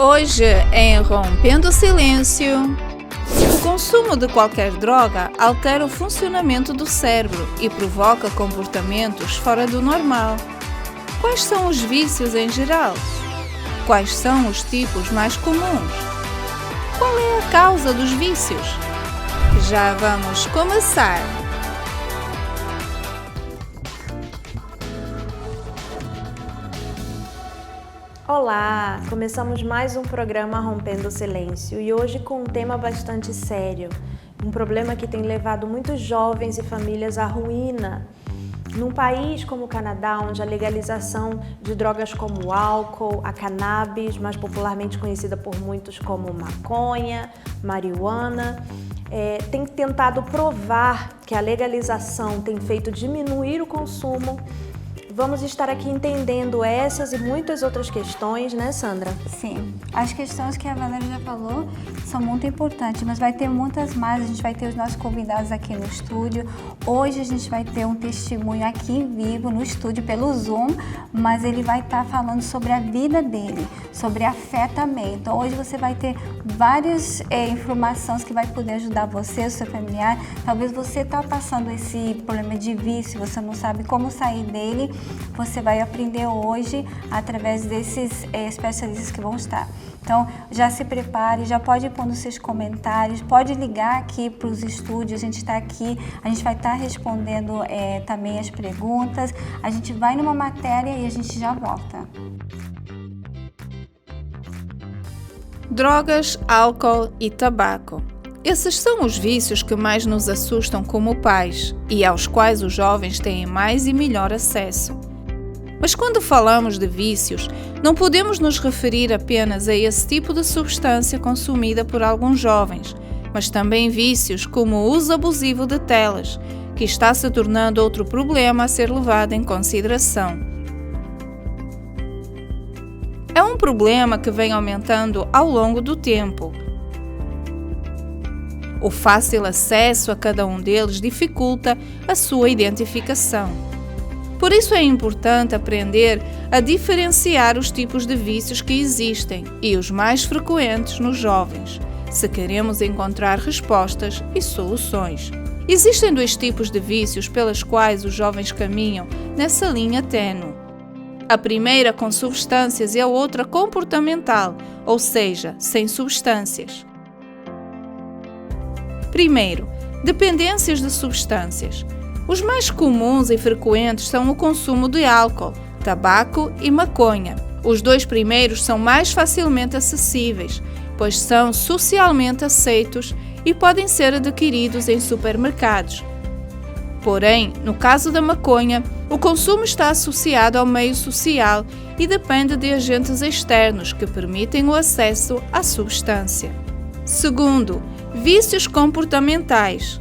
Hoje, em Rompendo o Silêncio, o consumo de qualquer droga altera o funcionamento do cérebro e provoca comportamentos fora do normal. Quais são os vícios em geral? Quais são os tipos mais comuns? Qual é a causa dos vícios? Já vamos começar! Olá! Começamos mais um programa Rompendo o Silêncio e hoje com um tema bastante sério, um problema que tem levado muitos jovens e famílias à ruína. Num país como o Canadá, onde a legalização de drogas como o álcool, a cannabis, mais popularmente conhecida por muitos como maconha, marihuana, tem tentado provar que a legalização tem feito diminuir o consumo. Vamos estar aqui entendendo essas e muitas outras questões, né, Sandra? Sim, as questões que a Valéria já falou são muito importantes, mas vai ter muitas mais. A gente vai ter os nossos convidados aqui no estúdio. Hoje a gente vai ter um testemunho aqui em vivo no estúdio pelo Zoom, mas ele vai estar falando sobre a vida dele, sobre a fé também. Então hoje você vai ter várias informações que vai poder ajudar você, o seu familiar. Talvez você está passando esse problema de vício, você não sabe como sair dele. Você vai aprender hoje através desses especialistas que vão estar. Então, já se prepare, já pode pôr nos seus comentários, pode ligar aqui para os estúdios, a gente está aqui, a gente vai estar respondendo também as perguntas, a gente vai numa matéria e a gente já volta. Drogas, álcool e tabaco. Esses são os vícios que mais nos assustam como pais e aos quais os jovens têm mais e melhor acesso. Mas quando falamos de vícios, não podemos nos referir apenas a esse tipo de substância consumida por alguns jovens, mas também vícios como o uso abusivo de telas, que está se tornando outro problema a ser levado em consideração. É um problema que vem aumentando ao longo do tempo. O fácil acesso a cada um deles dificulta a sua identificação. Por isso é importante aprender a diferenciar os tipos de vícios que existem e os mais frequentes nos jovens, se queremos encontrar respostas e soluções. Existem dois tipos de vícios pelas quais os jovens caminham nessa linha tênue. A primeira com substâncias e a outra comportamental, ou seja, sem substâncias. Primeiro, dependências de substâncias. Os mais comuns e frequentes são o consumo de álcool, tabaco e maconha. Os dois primeiros são mais facilmente acessíveis, pois são socialmente aceitos e podem ser adquiridos em supermercados. Porém, no caso da maconha, o consumo está associado ao meio social e depende de agentes externos que permitem o acesso à substância. Segundo, vícios comportamentais.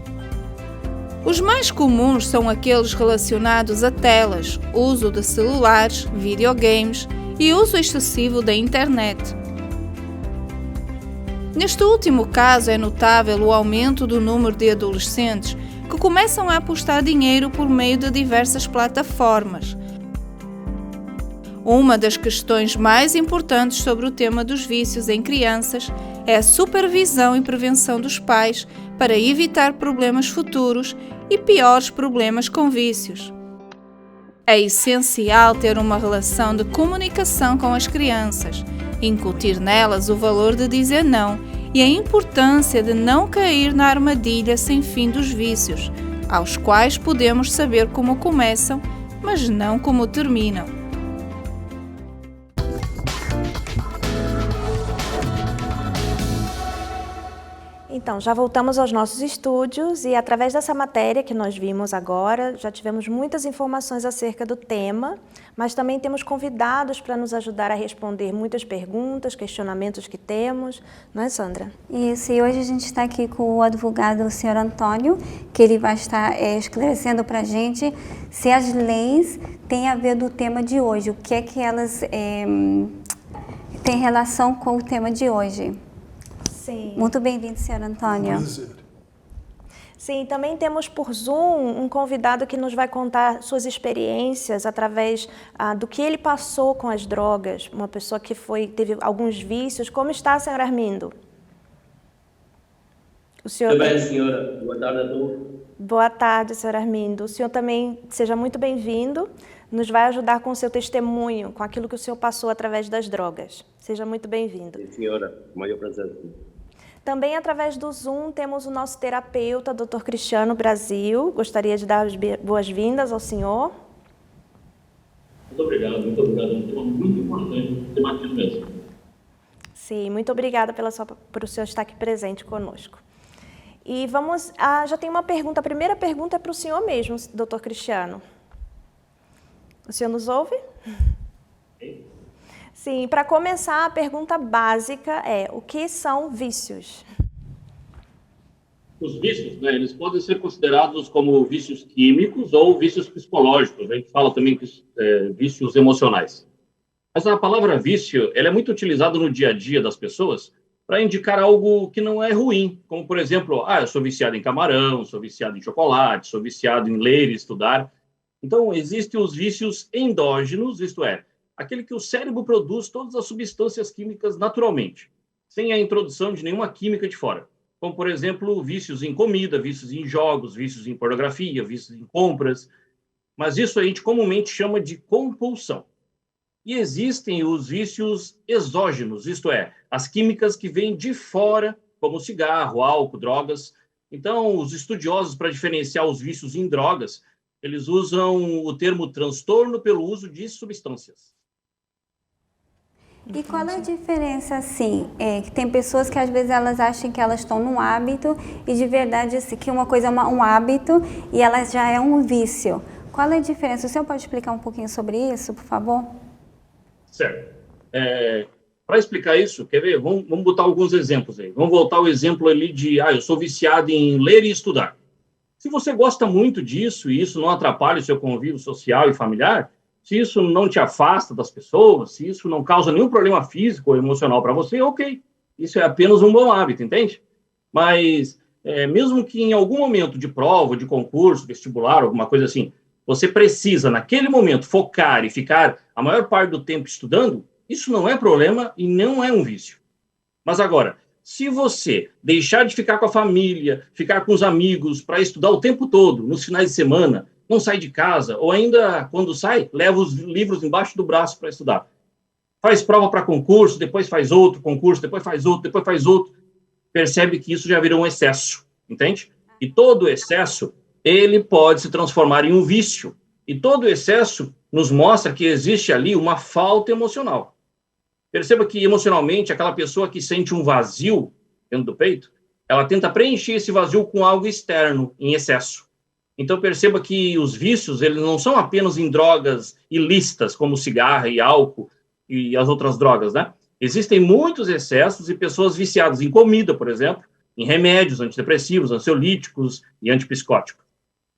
Os mais comuns são aqueles relacionados a telas, uso de celulares, videogames e uso excessivo da internet. Neste último caso é notável o aumento do número de adolescentes que começam a apostar dinheiro por meio de diversas plataformas. Uma das questões mais importantes sobre o tema dos vícios em crianças é a supervisão e prevenção dos pais para evitar problemas futuros e piores problemas com vícios. É essencial ter uma relação de comunicação com as crianças, incutir nelas o valor de dizer não e a importância de não cair na armadilha sem fim dos vícios, aos quais podemos saber como começam, mas não como terminam. Então, já voltamos aos nossos estúdios e através dessa matéria que nós vimos agora, já tivemos muitas informações acerca do tema, mas também temos convidados para nos ajudar a responder muitas perguntas, questionamentos que temos, não é, Sandra? Isso, e hoje a gente está aqui com o advogado, o senhor Antônio, que ele vai estar esclarecendo para a gente se as leis têm a ver do tema de hoje, o que é que elas têm relação com o tema de hoje. Sim. Muito bem-vindo, senhor Antônio. Prazer. Sim, também temos por Zoom um convidado que nos vai contar suas experiências através do que ele passou com as drogas. Uma pessoa que teve alguns vícios. Como está, senhor Armindo? O senhor... Tudo bem, senhora. Boa tarde a todos. Boa tarde, senhor Armindo. O senhor também seja muito bem-vindo. Nos vai ajudar com o seu testemunho, com aquilo que o senhor passou através das drogas. Seja muito bem-vindo. Sim, senhora. Maior prazer. Também, através do Zoom, temos o nosso terapeuta, Dr. Cristiano Brasil. Gostaria de dar as boas-vindas ao senhor. Muito obrigado. É um tema muito importante, temático mesmo. Sim, muito obrigada por o senhor estar aqui presente conosco. E vamos, já tem uma pergunta. A primeira pergunta é para o senhor mesmo, Dr. Cristiano. O senhor nos ouve? Sim. Sim, para começar, a pergunta básica é: o que são vícios? Os vícios, né, eles podem ser considerados como vícios químicos ou vícios psicológicos. A gente fala também que vícios emocionais. Mas a palavra vício, ela é muito utilizada no dia a dia das pessoas para indicar algo que não é ruim, como, por exemplo, eu sou viciado em camarão, sou viciado em chocolate, sou viciado em ler e estudar. Então, existem os vícios endógenos, isto é, aquele que o cérebro produz todas as substâncias químicas naturalmente, sem a introdução de nenhuma química de fora. Como, por exemplo, vícios em comida, vícios em jogos, vícios em pornografia, vícios em compras. Mas isso a gente comumente chama de compulsão. E existem os vícios exógenos, isto é, as químicas que vêm de fora, como cigarro, álcool, drogas. Então, os estudiosos, para diferenciar os vícios em drogas, eles usam o termo transtorno pelo uso de substâncias. E qual é a diferença, assim, que tem pessoas que às vezes elas acham que elas estão num hábito e de verdade assim, que uma coisa é um hábito e ela já é um vício. Qual é a diferença? O senhor pode explicar um pouquinho sobre isso, por favor? Certo. Para explicar isso, quer ver? Vamos botar alguns exemplos aí. Vamos voltar ao exemplo ali de, eu sou viciado em ler e estudar. Se você gosta muito disso e isso não atrapalha o seu convívio social e familiar, se isso não te afasta das pessoas, se isso não causa nenhum problema físico ou emocional para você, ok. Isso é apenas um bom hábito, entende? Mas, mesmo que em algum momento de prova, de concurso, vestibular, alguma coisa assim, você precisa, naquele momento, focar e ficar a maior parte do tempo estudando, isso não é problema e não é um vício. Mas agora, se você deixar de ficar com a família, ficar com os amigos para estudar o tempo todo, nos finais de semana, não sai de casa, ou ainda, quando sai, leva os livros embaixo do braço para estudar. Faz prova para concurso, depois faz outro concurso, depois faz outro, depois faz outro. Percebe que isso já virou um excesso, entende? E todo excesso, ele pode se transformar em um vício. E todo excesso nos mostra que existe ali uma falta emocional. Perceba que, emocionalmente, aquela pessoa que sente um vazio dentro do peito, ela tenta preencher esse vazio com algo externo, em excesso. Então, perceba que os vícios, eles não são apenas em drogas ilícitas, como cigarro e álcool e as outras drogas, né? Existem muitos excessos e pessoas viciadas em comida, por exemplo, em remédios antidepressivos, ansiolíticos e antipsicóticos.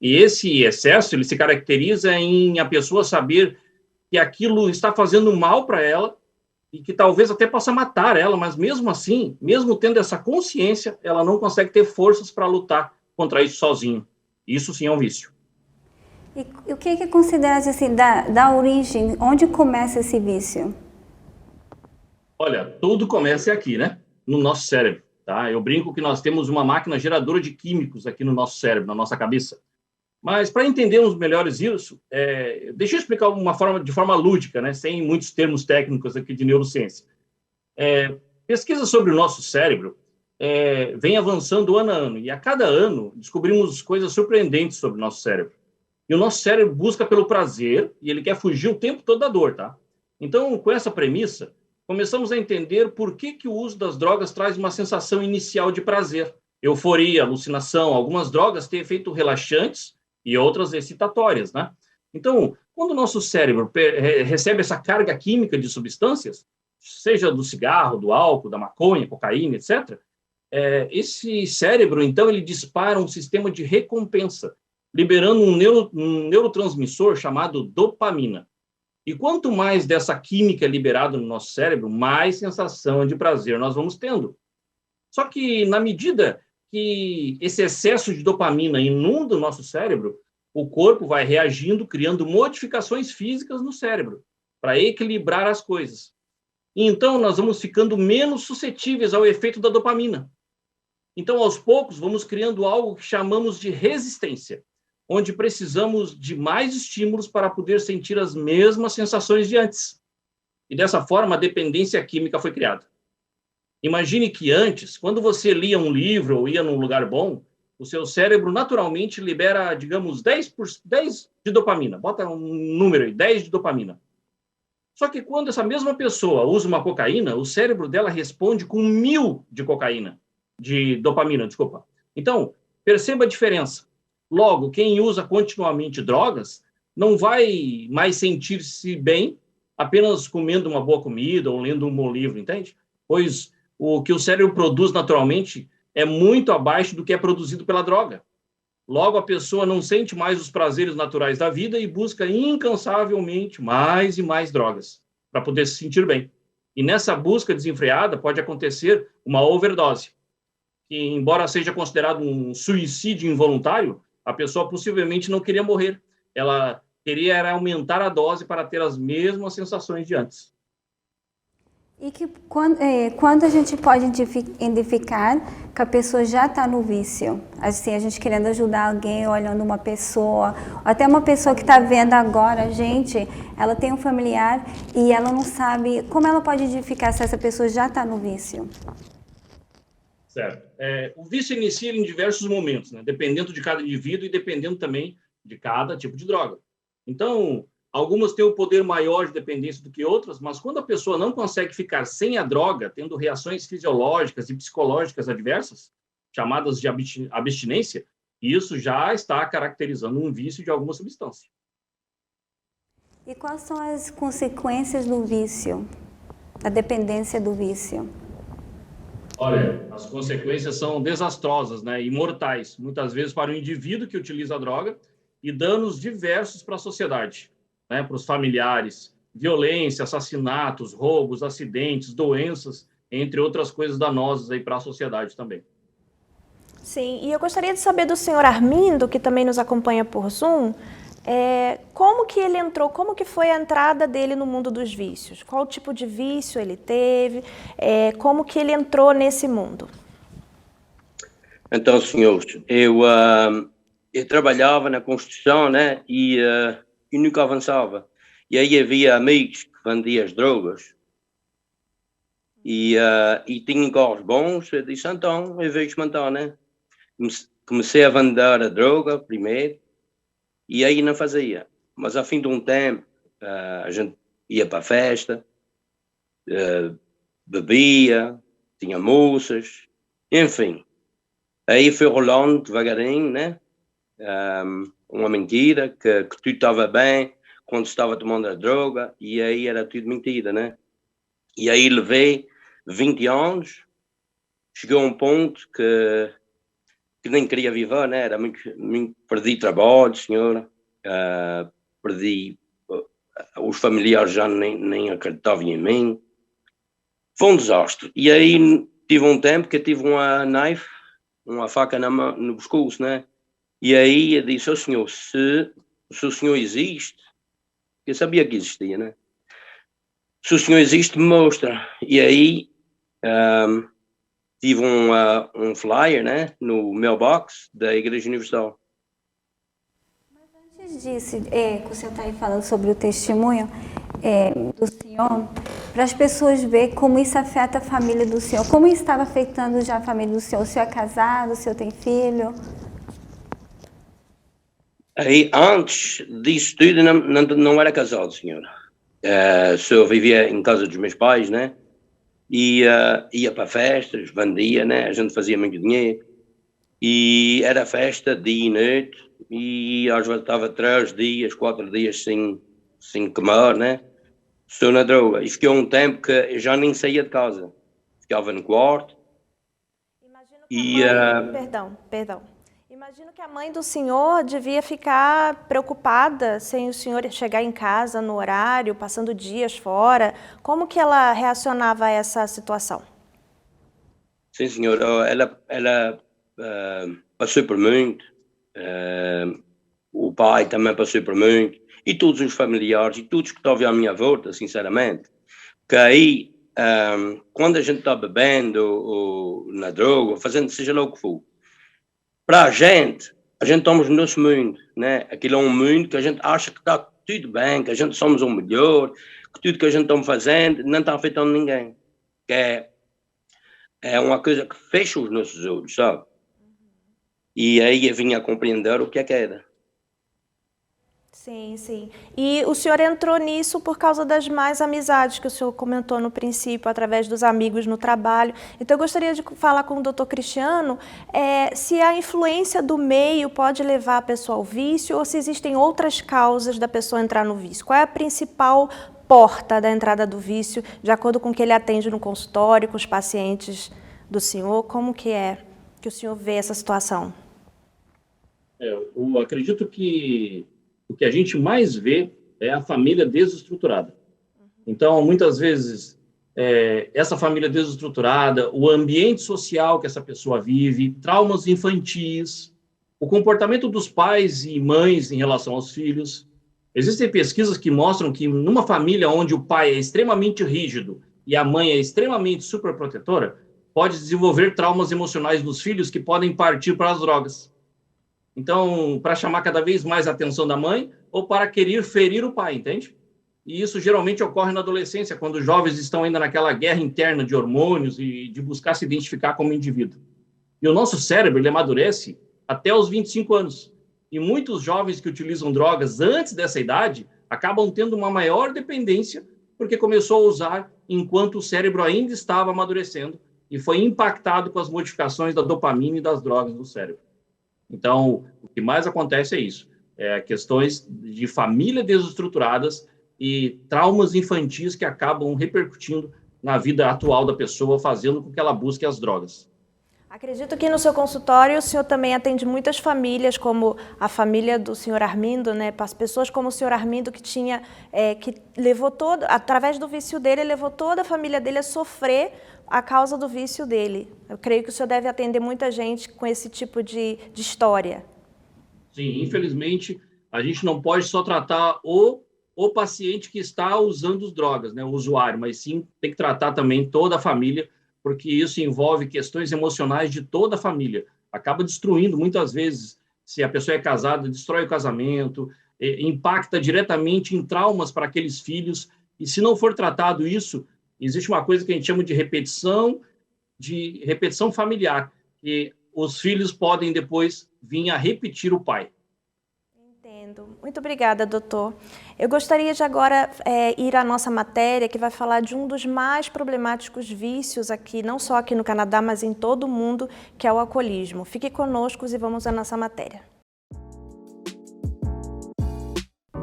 E esse excesso, ele se caracteriza em a pessoa saber que aquilo está fazendo mal para ela e que talvez até possa matar ela, mas mesmo assim, mesmo tendo essa consciência, ela não consegue ter forças para lutar contra isso sozinho. Isso sim é um vício. E o que considera assim, da origem? Onde começa esse vício? Olha, tudo começa aqui, né? No nosso cérebro, tá? Eu brinco que nós temos uma máquina geradora de químicos aqui no nosso cérebro, na nossa cabeça. Mas para entendermos melhores isso, deixa eu explicar de forma lúdica, né? Sem muitos termos técnicos aqui de neurociência. Pesquisa sobre o nosso cérebro vem avançando ano a ano, e a cada ano descobrimos coisas surpreendentes sobre o nosso cérebro. E o nosso cérebro busca pelo prazer, e ele quer fugir o tempo todo da dor, tá? Então, com essa premissa, começamos a entender por que o uso das drogas traz uma sensação inicial de prazer. Euforia, alucinação, algumas drogas têm efeitos relaxantes e outras excitatórias, né? Então, quando o nosso cérebro recebe essa carga química de substâncias, seja do cigarro, do álcool, da maconha, cocaína, etc., esse cérebro, então, ele dispara um sistema de recompensa, liberando um neurotransmissor chamado dopamina. E quanto mais dessa química é liberada no nosso cérebro, mais sensação de prazer nós vamos tendo. Só que, na medida que esse excesso de dopamina inunda o nosso cérebro, o corpo vai reagindo, criando modificações físicas no cérebro, para equilibrar as coisas. E então, nós vamos ficando menos suscetíveis ao efeito da dopamina. Então, aos poucos, vamos criando algo que chamamos de resistência, onde precisamos de mais estímulos para poder sentir as mesmas sensações de antes. E dessa forma, a dependência química foi criada. Imagine que antes, quando você lia um livro ou ia num lugar bom, o seu cérebro naturalmente libera, digamos, 10 de dopamina. Bota um número aí, 10 de dopamina. Só que quando essa mesma pessoa usa uma cocaína, o cérebro dela responde com 1000 de dopamina, desculpa. Então, perceba a diferença. Logo, quem usa continuamente drogas não vai mais sentir-se bem apenas comendo uma boa comida ou lendo um bom livro, entende? Pois o que o cérebro produz naturalmente é muito abaixo do que é produzido pela droga. Logo, a pessoa não sente mais os prazeres naturais da vida e busca incansavelmente mais e mais drogas para poder se sentir bem. E nessa busca desenfreada pode acontecer uma overdose, que, embora seja considerado um suicídio involuntário, a pessoa possivelmente não queria morrer. Ela queria era aumentar a dose para ter as mesmas sensações de antes. E que quando a gente pode identificar que a pessoa já está no vício? Assim, a gente querendo ajudar alguém, olhando uma pessoa, até uma pessoa que está vendo agora, gente, ela tem um familiar e ela não sabe, como ela pode identificar se essa pessoa já está no vício? Certo. O vício inicia em diversos momentos, né? Dependendo de cada indivíduo e dependendo também de cada tipo de droga. Então, algumas têm um poder maior de dependência do que outras, mas quando a pessoa não consegue ficar sem a droga, tendo reações fisiológicas e psicológicas adversas, chamadas de abstinência, isso já está caracterizando um vício de alguma substância. E quais são as consequências do vício, da dependência do vício? Olha, as consequências são desastrosas, né, e mortais, muitas vezes para o indivíduo que utiliza a droga, e danos diversos para a sociedade, né, para os familiares, violência, assassinatos, roubos, acidentes, doenças, entre outras coisas danosas aí para a sociedade também. Sim, e eu gostaria de saber do senhor Armindo, que também nos acompanha por Zoom, como que ele entrou, como que foi a entrada dele no mundo dos vícios? Qual tipo de vício ele teve? Como que ele entrou nesse mundo? Então, senhores, eu trabalhava na construção, né, e nunca avançava. E aí havia amigos que vendiam as drogas e tinham carros bons. Eu disse, então, eu vou experimentar, né? Comecei a vender a droga primeiro e aí não fazia. Mas ao fim de um tempo, a gente ia para a festa, bebia, tinha moças, enfim. Aí foi rolando devagarinho, né? Uma mentira, que tudo estava bem quando estava tomando a droga, e aí era tudo mentira, né? E aí levei 20 anos, chegou a um ponto que nem queria viver, né? Era muito, perdi trabalho, senhora, perdi, os familiares já nem acreditavam em mim, foi um desastre. E aí tive um tempo que tive uma faca no pescoço, né? E aí eu disse ao senhor, se o senhor existe, eu sabia que existia, né? Se o senhor existe, me mostra. E aí tive um flyer, né, no mailbox da Igreja Universal. Mas antes disso, que o senhor está aí falando sobre o testemunho do senhor, para as pessoas verem como isso afeta a família do senhor, como isso estava afetando já a família do senhor. O senhor é casado, o senhor tem filho? Aí, antes disso tudo, não era casado, senhora. Só vivia em casa dos meus pais, né? E ia para festas, vendia, né? A gente fazia muito dinheiro. E era festa dia e noite. E às vezes estava 3 dias, 4 dias sem comer, né? Só na droga. E fiquei um tempo que eu já nem saía de casa. Ficava no quarto. Imagino que Perdão. Imagino que a mãe do senhor devia ficar preocupada sem o senhor chegar em casa no horário, passando dias fora. Como que ela reacionava a essa situação? Sim, senhora. Ela passou por muito, o pai também passou por muito, e todos os familiares, e todos que estavam à minha volta, sinceramente, que aí, quando a gente está bebendo, ou na droga, ou fazendo seja lá o que for, para a gente estamos no nosso mundo, né? Aquilo é um mundo que a gente acha que está tudo bem, que a gente somos o melhor, que tudo que a gente está fazendo não está afetando ninguém, que é uma coisa que fecha os nossos olhos, sabe? E aí eu vinha a compreender o que é que era. Sim, sim. E o senhor entrou nisso por causa das más amizades que o senhor comentou no princípio, através dos amigos no trabalho. Então, eu gostaria de falar com o doutor Cristiano se a influência do meio pode levar a pessoa ao vício ou se existem outras causas da pessoa entrar no vício. Qual é a principal porta da entrada do vício, de acordo com o que ele atende no consultório, com os pacientes do senhor? Como que é que o senhor vê essa situação? Eu acredito que o que a gente mais vê é a família desestruturada. Então, muitas vezes, essa família desestruturada, o ambiente social que essa pessoa vive, traumas infantis, o comportamento dos pais e mães em relação aos filhos. Existem pesquisas que mostram que numa família onde o pai é extremamente rígido e a mãe é extremamente superprotetora, pode desenvolver traumas emocionais dos filhos que podem partir para as drogas. Então, para chamar cada vez mais a atenção da mãe ou para querer ferir o pai, entende? E isso geralmente ocorre na adolescência, quando os jovens estão ainda naquela guerra interna de hormônios e de buscar se identificar como indivíduo. E o nosso cérebro, ele amadurece até os 25 anos. E muitos jovens que utilizam drogas antes dessa idade acabam tendo uma maior dependência porque começou a usar enquanto o cérebro ainda estava amadurecendo e foi impactado com as modificações da dopamina e das drogas do cérebro. Então, o que mais acontece é isso, questões de família desestruturadas e traumas infantis que acabam repercutindo na vida atual da pessoa, fazendo com que ela busque as drogas. Acredito que no seu consultório o senhor também atende muitas famílias, como a família do senhor Armindo, né? As pessoas como o senhor Armindo, que levou todo, através do vício dele, levou toda a família dele a sofrer a causa do vício dele. Eu creio que o senhor deve atender muita gente com esse tipo de história. Sim, infelizmente, a gente não pode só tratar o paciente que está usando as drogas, né, o usuário, mas sim tem que tratar também toda a família, porque isso envolve questões emocionais de toda a família. Acaba destruindo, muitas vezes, se a pessoa é casada, destrói o casamento, impacta diretamente em traumas para aqueles filhos, e se não for tratado isso, existe uma coisa que a gente chama de repetição familiar, que os filhos podem depois vir a repetir o pai. Entendo. Muito obrigada, doutor. Eu gostaria de agora ir à nossa matéria, que vai falar de um dos mais problemáticos vícios aqui, não só aqui no Canadá, mas em todo o mundo, que é o alcoolismo. Fique conosco e vamos à nossa matéria.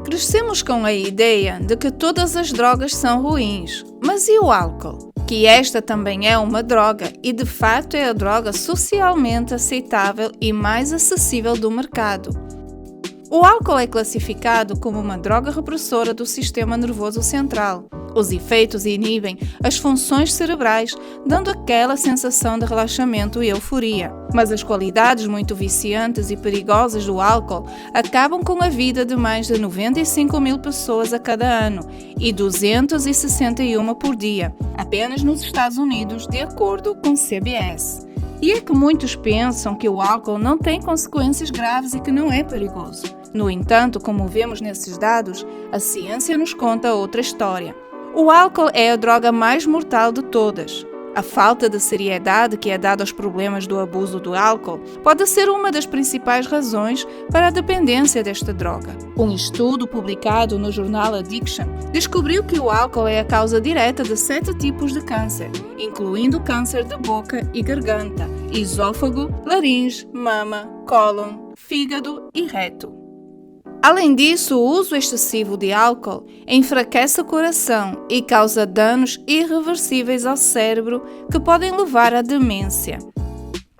Crescemos com a ideia de que todas as drogas são ruins, mas e o álcool? Que esta também é uma droga e, de fato, é a droga socialmente aceitável e mais acessível do mercado. O álcool é classificado como uma droga repressora do sistema nervoso central. Os efeitos inibem as funções cerebrais, dando aquela sensação de relaxamento e euforia. Mas as qualidades muito viciantes e perigosas do álcool acabam com a vida de mais de 95 mil pessoas a cada ano e 261 por dia, apenas nos Estados Unidos, de acordo com CBS. E é que muitos pensam que o álcool não tem consequências graves e que não é perigoso. No entanto, como vemos nesses dados, a ciência nos conta outra história. O álcool é a droga mais mortal de todas. A falta de seriedade que é dada aos problemas do abuso do álcool pode ser uma das principais razões para a dependência desta droga. Um estudo publicado no jornal Addiction descobriu que o álcool é a causa direta de 7 tipos de câncer, incluindo câncer de boca e garganta, esôfago, laringe, mama, cólon, fígado e reto. Além disso, o uso excessivo de álcool enfraquece o coração e causa danos irreversíveis ao cérebro que podem levar à demência.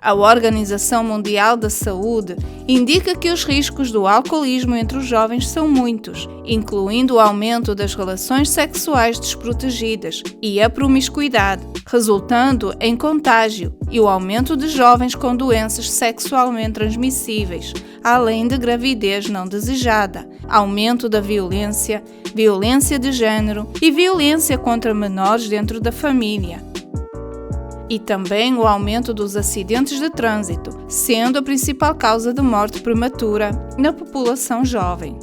A Organização Mundial da Saúde indica que os riscos do alcoolismo entre os jovens são muitos, incluindo o aumento das relações sexuais desprotegidas e a promiscuidade, resultando em contágio, e o aumento de jovens com doenças sexualmente transmissíveis, além de gravidez não desejada, aumento da violência, violência de gênero e violência contra menores dentro da família. E também o aumento dos acidentes de trânsito, sendo a principal causa de morte prematura na população jovem.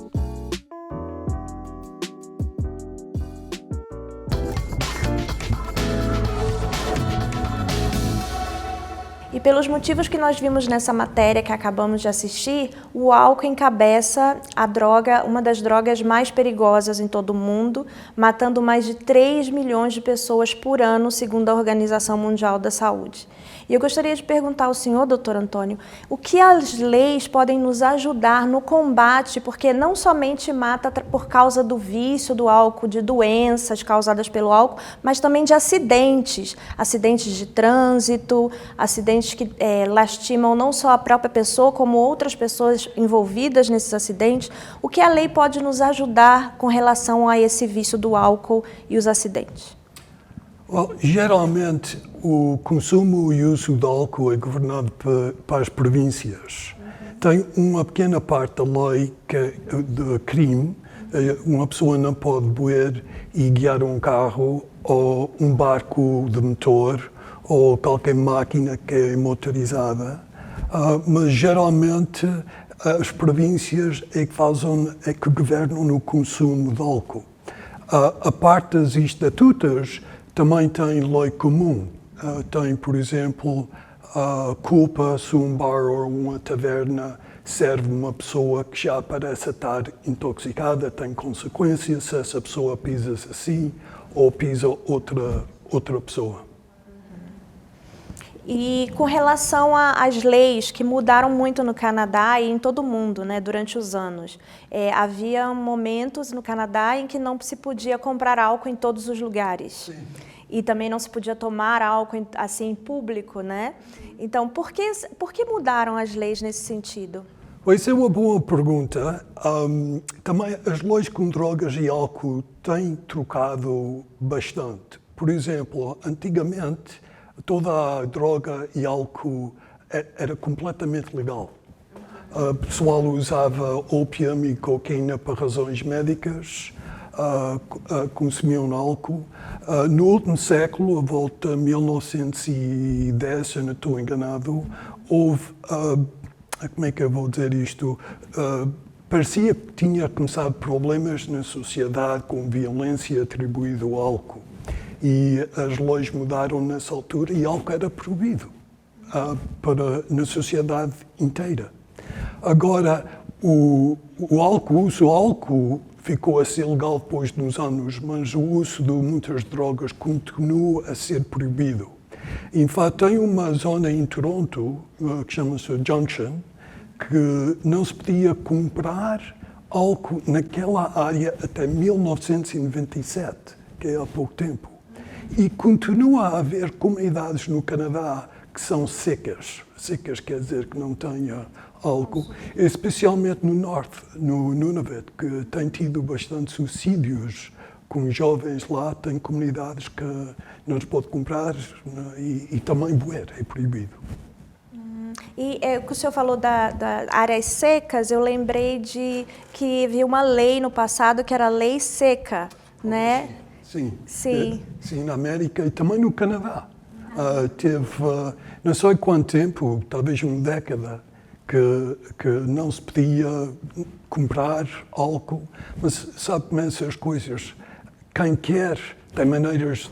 E pelos motivos que nós vimos nessa matéria que acabamos de assistir, o álcool encabeça a droga, uma das drogas mais perigosas em todo o mundo, matando mais de 3 milhões de pessoas por ano, segundo a Organização Mundial da Saúde. E eu gostaria de perguntar ao senhor, doutor Antônio, o que as leis podem nos ajudar no combate, porque não somente mata por causa do vício do álcool, de doenças causadas pelo álcool, mas também de acidentes de trânsito, acidentes que lastimam não só a própria pessoa, como outras pessoas envolvidas nesses acidentes. O que a lei pode nos ajudar com relação a esse vício do álcool e os acidentes? Geralmente, o consumo e o uso de álcool é governado para as províncias. Tem uma pequena parte da lei que é de crime. Uma pessoa não pode beber e guiar um carro ou um barco de motor ou qualquer máquina que é motorizada. Mas, geralmente, as províncias é que governam no consumo de álcool. A parte das estatutas também tem lei comum. Tem, por exemplo, a culpa se um bar ou uma taverna serve uma pessoa que já parece estar intoxicada, tem consequências se essa pessoa pisa assim ou pisa outra pessoa. E com relação às leis que mudaram muito no Canadá e em todo o mundo, né, durante os anos, havia momentos no Canadá em que não se podia comprar álcool em todos os lugares. Sim. E também não se podia tomar álcool assim em público, né? Então, por que mudaram as leis nesse sentido? Essa é uma boa pergunta. Também as leis com drogas e álcool têm trocado bastante. Por exemplo, antigamente, toda a droga e álcool era completamente legal. O pessoal usava ópio e cocaína para razões médicas, consumiam álcool. No último século, a volta de 1910, se eu não estou enganado, houve, como é que eu vou dizer isto, parecia que tinha começado problemas na sociedade com violência atribuída ao álcool. E as leis mudaram nessa altura e álcool era proibido na sociedade inteira. Agora, o uso do álcool ficou a ser legal depois dos anos, mas o uso de muitas drogas continua a ser proibido. Em fato, tem uma zona em Toronto, que chama-se Junction, que não se podia comprar álcool naquela área até 1997, que é há pouco tempo. E continua a haver comunidades no Canadá que são secas. Secas quer dizer que não tenha álcool, especialmente no norte, no Nunavut, que tem tido bastante suicídios com jovens lá, tem comunidades que não se pode comprar e também beber, é proibido. E o que o senhor falou da áreas secas, eu lembrei de que havia uma lei no passado que era a lei seca, né? Sim. Sim. Sim, na América e também no Canadá. Teve, não sei quanto tempo, talvez uma década, que não se podia comprar álcool, mas sabe como é essas coisas? Quem quer tem maneiras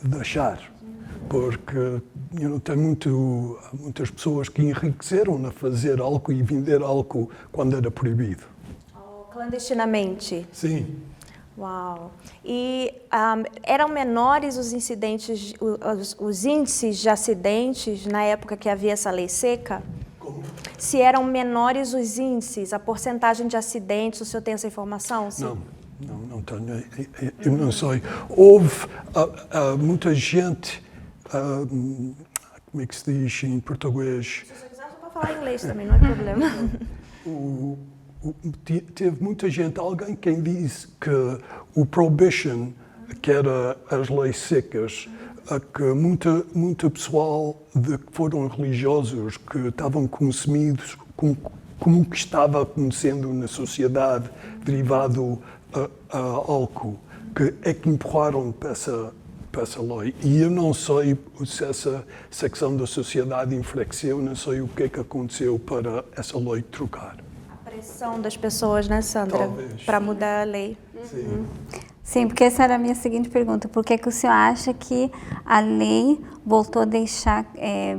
de achar, porque tem muitas pessoas que enriqueceram a fazer álcool e vender álcool quando era proibido. Clandestinamente? Sim. Uau! E eram menores os incidentes, os índices de acidentes na época que havia essa lei seca? Como? Se eram menores os índices, a porcentagem de acidentes, o senhor tem essa informação? Sim? Não tenho, eu não sei. Houve muita gente, como como é que se diz em português? Se você quiser, eu vou falar inglês também, não é problema. Teve muita gente, alguém quem disse que o prohibition, que era as leis secas, que muito pessoal que foram religiosos, que estavam consumidos como que estava acontecendo na sociedade derivado a álcool, que é que empurraram para essa lei. E eu não sei se essa secção da sociedade enfraqueceu, não sei o que é que aconteceu para essa lei trocar. A pressão das pessoas, né, Sandra? Talvez. Para mudar a lei. Sim. Sim, porque essa era a minha seguinte pergunta. Por que o senhor acha que a lei voltou a deixar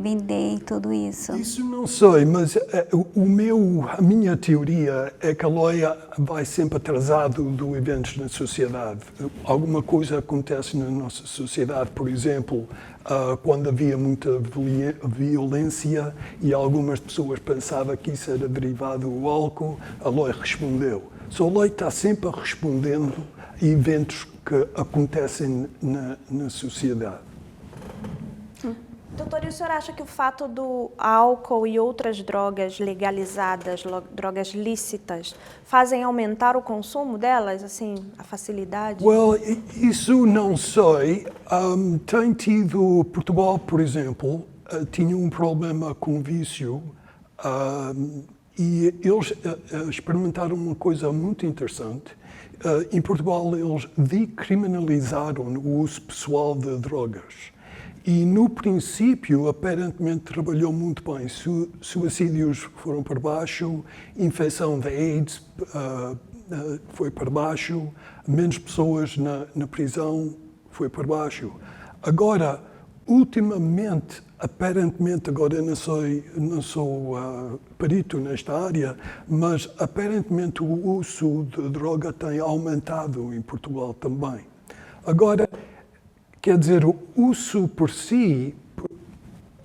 vender e tudo isso? Isso não sei, mas a minha teoria é que a lei vai sempre atrasado dos eventos na sociedade. Alguma coisa acontece na nossa sociedade, por exemplo, quando havia muita violência e algumas pessoas pensavam que isso era derivado do álcool, a lei respondeu. A lei está sempre respondendo a eventos que acontecem na sociedade. Doutor, e o senhor acha que o fato do álcool e outras drogas legalizadas, drogas lícitas, fazem aumentar o consumo delas, assim, a facilidade? Isso não sei. Tem tido, Portugal, por exemplo, tinha um problema com vício e eles experimentaram uma coisa muito interessante. Em Portugal, eles decriminalizaram o uso pessoal de drogas. E, no princípio, aparentemente trabalhou muito bem. Suicídios foram para baixo, infecção de AIDS foi para baixo, menos pessoas na prisão foi para baixo. Agora, ultimamente, aparentemente, agora eu não sou perito nesta área, mas aparentemente o uso de droga tem aumentado em Portugal também. Agora, quer dizer, o uso por si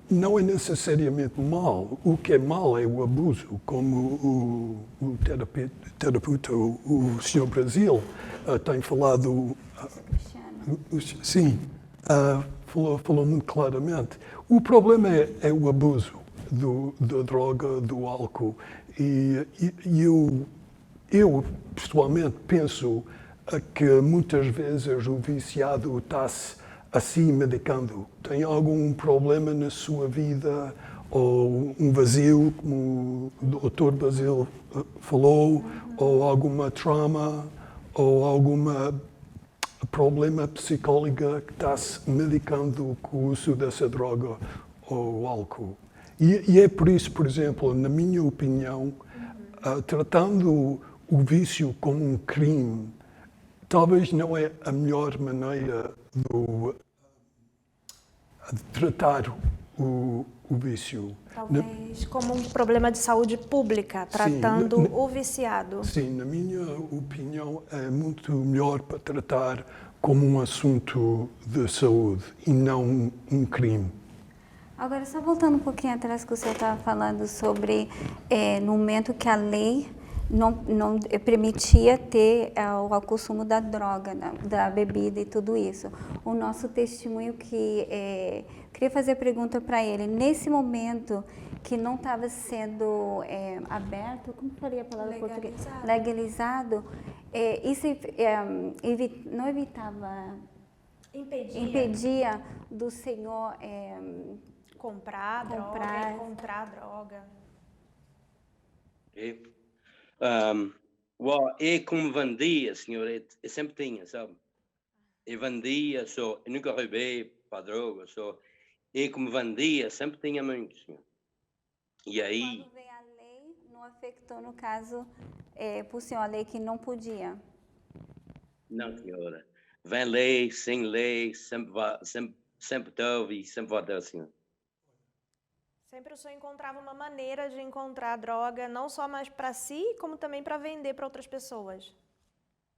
não é necessariamente mau. O que é mau é o abuso, como o terapeuta, o Sr. Brasil, tem falado. Sim, falou muito claramente. O problema é o abuso da droga, do álcool. E eu, pessoalmente, penso que muitas vezes o viciado está-se assim medicando. Tem algum problema na sua vida, ou um vazio, como o Dr. Basil falou, ou alguma trauma, ou alguma problema psicológico que está-se medicando com o uso dessa droga ou álcool. E é por isso, por exemplo, na minha opinião, tratando o vício como um crime, talvez não é a melhor maneira de tratar o vício. Talvez como um problema de saúde pública, tratando o viciado. Sim, na minha opinião, é muito melhor para tratar como um assunto de saúde e não um crime. Agora, só voltando um pouquinho atrás que o senhor estava falando sobre no momento que a lei não permitia ter o consumo da droga, da bebida e tudo isso. O nosso testemunho queria fazer a pergunta para ele, nesse momento que não estava sendo aberto, como faria a palavra portuguesa? Legalizado, isso não evitava, impedia do senhor comprar droga, encontrar droga. Eu como vendia, senhor, eu sempre tinha, sabe? Eu vendia, eu nunca roubei para droga, eu como vendia, sempre tinha muito, senhor. E aí... Quando veio a lei, não afetou, no caso, por senhor, a lei que não podia? Não, senhora. Vem lei, sem lei, sempre teve e sempre vai ter, senhor. Sempre o senhor encontrava uma maneira de encontrar droga, não só mais para si, como também para vender para outras pessoas.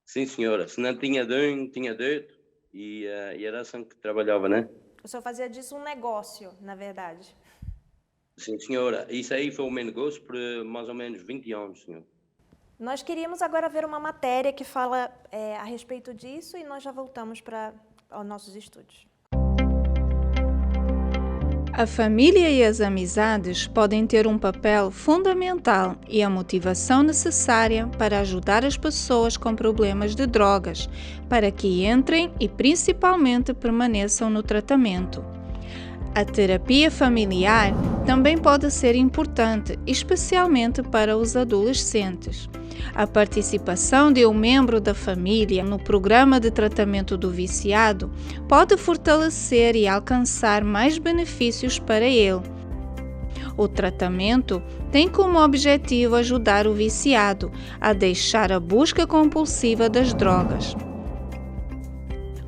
Sim, senhora. Se não tinha de um, tinha de outro. E era assim que trabalhava, né? O senhor fazia disso um negócio, na verdade. Sim, senhora. Isso aí foi o meu negócio por mais ou menos 20 anos, senhor. Nós queríamos agora ver uma matéria que fala a respeito disso e nós já voltamos para os nossos estúdios. A família e as amizades podem ter um papel fundamental e a motivação necessária para ajudar as pessoas com problemas de drogas, para que entrem e principalmente permaneçam no tratamento. A terapia familiar também pode ser importante, especialmente para os adolescentes. A participação de um membro da família no programa de tratamento do viciado pode fortalecer e alcançar mais benefícios para ele. O tratamento tem como objetivo ajudar o viciado a deixar a busca compulsiva das drogas.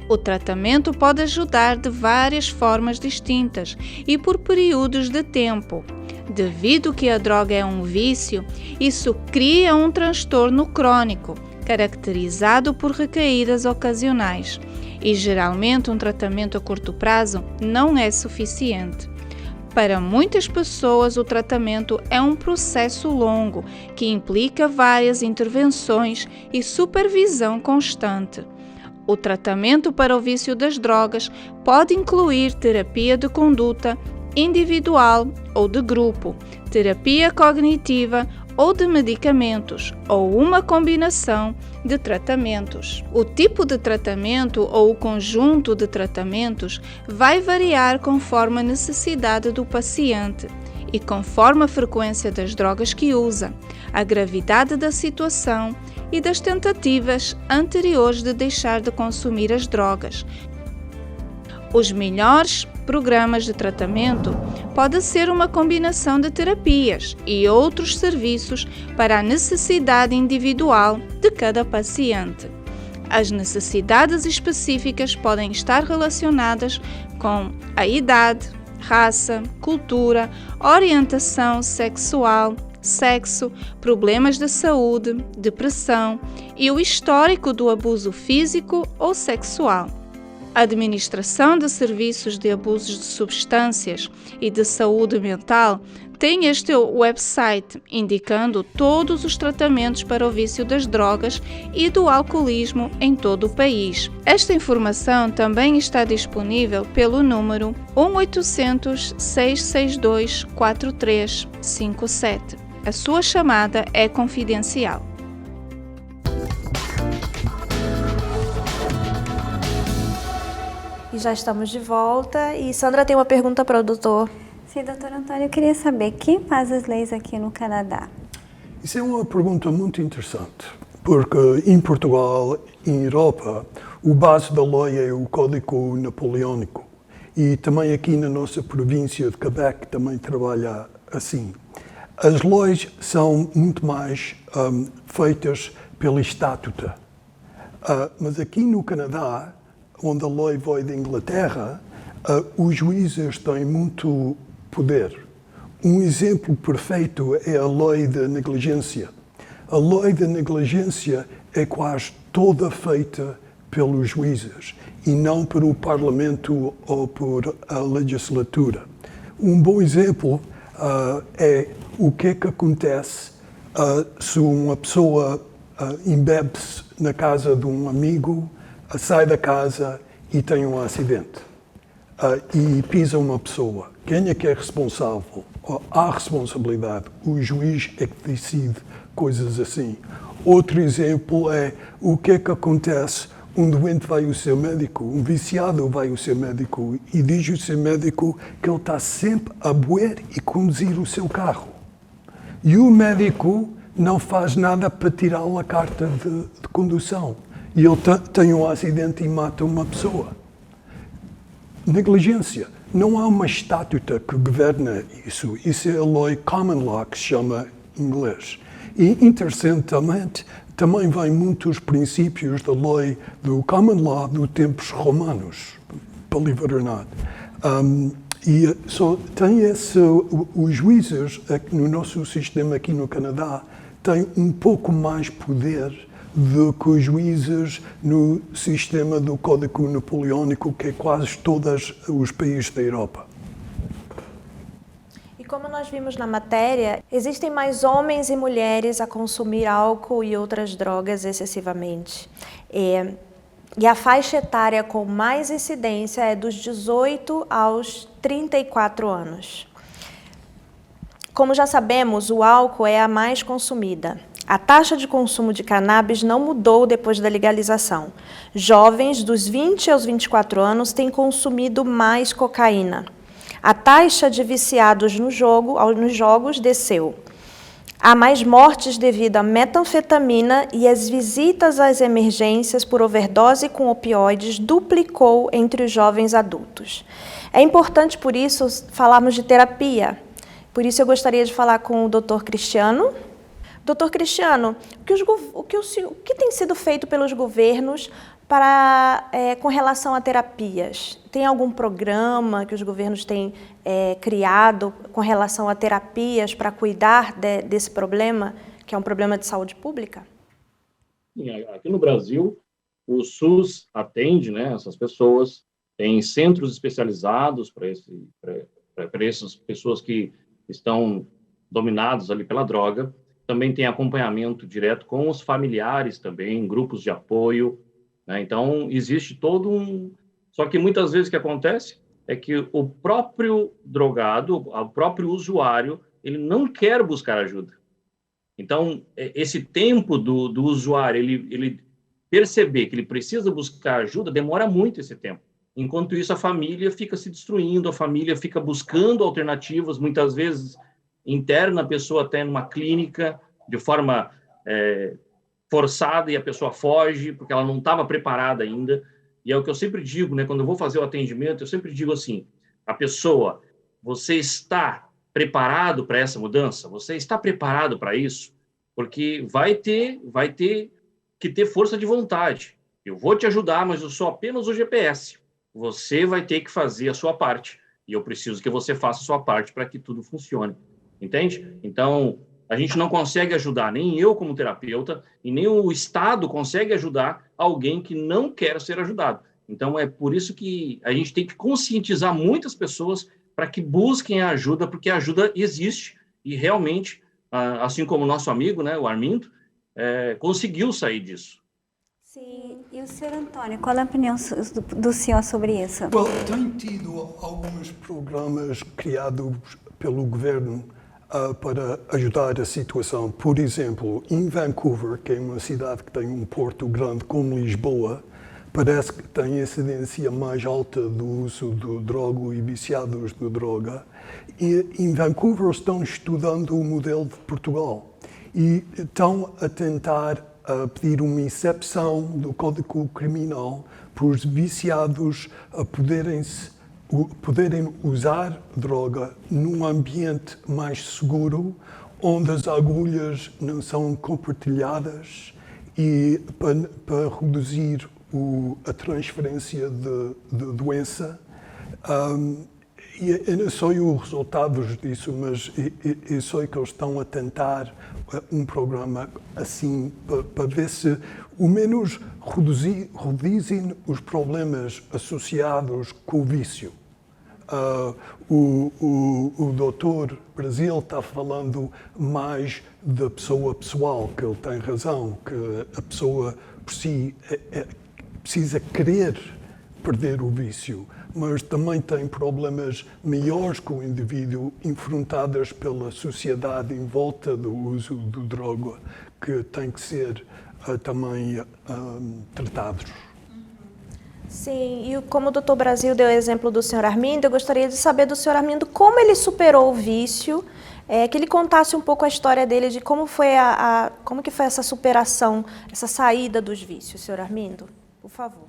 O tratamento pode ajudar de várias formas distintas e por períodos de tempo. Devido que a droga é um vício, isso cria um transtorno crônico, caracterizado por recaídas ocasionais, e geralmente um tratamento a curto prazo não é suficiente. Para muitas pessoas, o tratamento é um processo longo que implica várias intervenções e supervisão constante. O tratamento para o vício das drogas pode incluir terapia de conduta individual ou de grupo, terapia cognitiva ou de medicamentos, ou uma combinação de tratamentos. O tipo de tratamento ou o conjunto de tratamentos vai variar conforme a necessidade do paciente e conforme a frequência das drogas que usa, a gravidade da situação e das tentativas anteriores de deixar de consumir as drogas. Os melhores programas de tratamento podem ser uma combinação de terapias e outros serviços para a necessidade individual de cada paciente. As necessidades específicas podem estar relacionadas com a idade, raça, cultura, orientação sexual, sexo, problemas de saúde, depressão e o histórico do abuso físico ou sexual. A administração de serviços de abusos de substâncias e de saúde mental tem este website indicando todos os tratamentos para o vício das drogas e do alcoolismo em todo o país. Esta informação também está disponível pelo número 1-800-662-4357. A sua chamada é confidencial. E já estamos de volta e Sandra tem uma pergunta para o doutor. Sim, doutor Antônio, eu queria saber quem faz as leis aqui no Canadá? Isso é uma pergunta muito interessante, porque em Portugal e em Europa, o base da lei é o Código Napoleónico e também aqui na nossa província de Quebec também trabalha assim. As leis são muito mais feitas pela estatuta, mas aqui no Canadá, onde a lei veio da Inglaterra, os juízes têm muito poder. Um exemplo perfeito é a lei da negligência. A lei da negligência é quase toda feita pelos juízes e não pelo Parlamento ou por a legislatura. Um bom exemplo é o que acontece se uma pessoa embebe-se na casa de um amigo, sai da casa e tem um acidente e pisa uma pessoa. Quem é que é responsável? Há responsabilidade. O juiz é que decide coisas assim. Outro exemplo é o que acontece. Um doente vai ao seu médico, um viciado vai ao seu médico e diz ao seu médico que ele está sempre a beber e conduzir o seu carro. E o médico não faz nada para tirá-lo a carta de condução. E ele tem um acidente e mata uma pessoa. Negligência. Não há uma estatuta que governa isso. Isso é a lei common law, que se chama em inglês. E, interessantemente, também vem muitos princípios da lei do common law dos tempos romanos, pela verdade. E só tem os juízes no nosso sistema aqui no Canadá têm um pouco mais poder do que os juízes no sistema do Código Napoleónico, que é quase todos os países da Europa. E como nós vimos na matéria, existem mais homens e mulheres a consumir álcool e outras drogas excessivamente. E a faixa etária com mais incidência é dos 18 aos 34 anos. Como já sabemos, o álcool é a mais consumida. A taxa de consumo de cannabis não mudou depois da legalização. Jovens dos 20 aos 24 anos têm consumido mais cocaína. A taxa de viciados nos jogos desceu. Há mais mortes devido à metanfetamina e as visitas às emergências por overdose com opioides duplicou entre os jovens adultos. É importante, por isso, falarmos de terapia. Por isso, eu gostaria de falar com o Dr. Cristiano. Dr. Cristiano, o que tem sido feito pelos governos com relação a terapias? Tem algum programa que os governos têm criado com relação a terapias para cuidar desse problema, que é um problema de saúde pública? Aqui no Brasil, o SUS atende, né, essas pessoas, tem centros especializados para essas pessoas que estão dominados ali pela droga. Também tem acompanhamento direto com os familiares também, grupos de apoio, né? Então, existe todo um... Só que muitas vezes o que acontece é que o próprio drogado, o próprio usuário, ele não quer buscar ajuda. Então, esse tempo do usuário, ele perceber que ele precisa buscar ajuda, demora muito esse tempo. Enquanto isso, a família fica se destruindo, a família fica buscando alternativas, muitas vezes interna a pessoa até numa clínica, de forma forçada, e a pessoa foge, porque ela não estava preparada ainda. E é o que eu sempre digo, né? Quando eu vou fazer o atendimento, eu sempre digo assim, a pessoa, você está preparado para essa mudança? Você está preparado para isso? Porque vai ter que ter força de vontade. Eu vou te ajudar, mas eu sou apenas o GPS. Você vai ter que fazer a sua parte. E eu preciso que você faça a sua parte para que tudo funcione. Entende? Então, a gente não consegue ajudar, nem eu como terapeuta, e nem o Estado consegue ajudar alguém que não quer ser ajudado. Então, é por isso que a gente tem que conscientizar muitas pessoas para que busquem a ajuda, porque a ajuda existe e realmente, assim como o nosso amigo, né, o Armindo, conseguiu sair disso. Sim. E o senhor Antônio, qual é a opinião do senhor sobre isso? Well, tem tido alguns programas criados pelo governo para ajudar a situação. Por exemplo, em Vancouver, que é uma cidade que tem um porto grande como Lisboa, parece que tem a incidência mais alta do uso de droga e viciados de droga. E em Vancouver estão estudando o modelo de Portugal e estão a tentar pedir uma exceção do Código Criminal para os viciados a poderem usar droga num ambiente mais seguro, onde as agulhas não são compartilhadas e para reduzir a transferência de doença. Eu não sei os resultados disso, mas eu sei que eles estão a tentar um programa assim para ver se, ao menos, reduzem os problemas associados com o vício. O doutor Brasil está falando mais da pessoa pessoal, que ele tem razão, que a pessoa por si precisa querer perder o vício, mas também tem problemas maiores com o indivíduo enfrentados pela sociedade em volta do uso de droga, que têm que ser também tratados. Sim, e como o doutor Brasil deu o exemplo do senhor Armindo, eu gostaria de saber do senhor Armindo como ele superou o vício, que ele contasse um pouco a história dele, de como foi como que foi essa superação, essa saída dos vícios, senhor Armindo, por favor.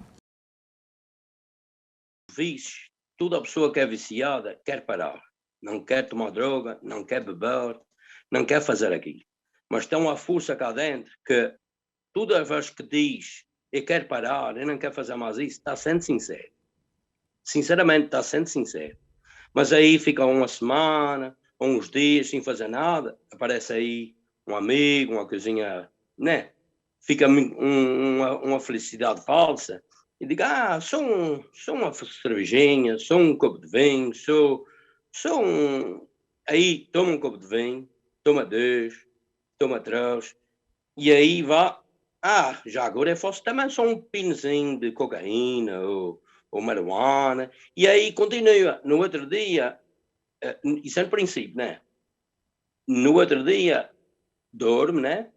Vício, toda pessoa que é viciada quer parar, não quer tomar droga, não quer beber, não quer fazer aquilo, mas tem uma força cá dentro que toda vez que diz eu quero parar, eu não quero fazer mais isso, está sendo sincero. Sinceramente, está sendo sincero. Mas aí fica uma semana, ou uns dias sem fazer nada, aparece aí um amigo, uma coisinha, né? Fica uma felicidade falsa. E diga, só uma cervejinha, só um copo de vinho, só um... Aí toma um copo de vinho, toma 2, toma 3, e aí vá já agora eu faço também só um pinozinho de cocaína ou marihuana. E aí continua. No outro dia, isso é no princípio, né? No outro dia, dorme, né?